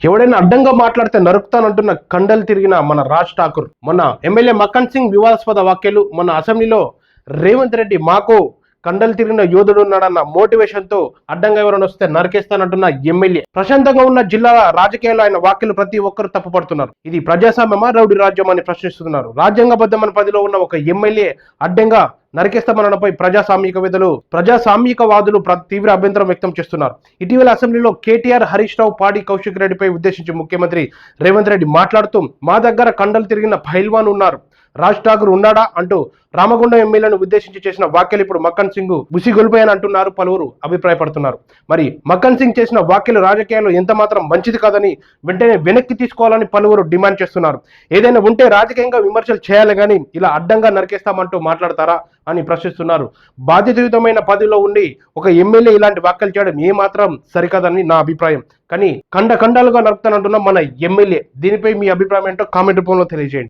ఎవడైనా అడ్డంగా మాట్లాడితే నరుకుతానంటున్న కండలు తిరిగిన మన రాజ్ ఠాకూర్ మన ఎమ్మెల్యే మక్కన్ సింగ్ వివాదాస్పద వ్యాఖ్యలు మన అసెంబ్లీలో రేవంత్ రెడ్డి మాకు కండలు తిరిగిన యోధుడు ఉన్నాడన్న మోటివేషన్ తో అడ్డంగా ఎవరైనా వస్తే నరికేస్తానంటున్న ఎమ్మెల్యే ప్రశాంతంగా ఉన్న జిల్లాల రాజకీయాల్లో ఆయన వ్యాఖ్యలు ప్రతి ఒక్కరు తప్పుపడుతున్నారు. ఇది ప్రజాస్వామ్యమా రౌడీ రాజ్యం అని ప్రశ్నిస్తున్నారు. రాజ్యాంగబద్ధమైన పదిలో ఉన్న ఒక ఎమ్మెల్యే అడ్డంగా నరికేస్తామనడంపై ప్రజాసామ్యకవాదులు తీవ్ర అభ్యంతరం వ్యక్తం చేస్తున్నారు. ఇటీవల అసెంబ్లీలో కేటీఆర్, హరీష్ రావు, పాడి కౌశిక్ రెడ్డిపై ఉద్దేశించి ముఖ్యమంత్రి రేవంత్ రెడ్డి మాట్లాడుతూ మా దగ్గర కండలు తిరిగిన పైల్వాన్ ఉన్నారు, రాజ్ ఠాకూర్ ఉన్నాడా అంటూ రామగుండం ఎమ్మెల్యేను ఉద్దేశించి చేసిన వ్యాఖ్యలు ఇప్పుడు మక్కన్ సింగ్ బుసిగొల్పోయాని అంటున్నారు, పలువురు అభిప్రాయపడుతున్నారు. మరి మక్కన్ సింగ్ చేసిన వ్యాఖ్యలు రాజకీయాల్లో ఎంత మాత్రం మంచిది కాదని వెంటనే వెనక్కి తీసుకోవాలని పలువురు డిమాండ్ చేస్తున్నారు. ఏదైనా ఉంటే రాజకీయంగా విమర్శలు చేయాలి కానీ ఇలా అడ్డంగా నరికేస్తామంటూ మాట్లాడతారా అని ప్రశ్నిస్తున్నారు. బాధ్యతాయుతమైన పదవిలో ఉండి ఒక ఎమ్మెల్యే ఇలాంటి వ్యాఖ్యలు చేయడం ఏమాత్రం సరికాదని నా అభిప్రాయం. కానీ ఖండాలుగా నరుకుతానంటున్న మన ఎమ్మెల్యే, దీనిపై మీ అభిప్రాయం ఏంటో కామెంట్ రూపంలో తెలియజేయండి.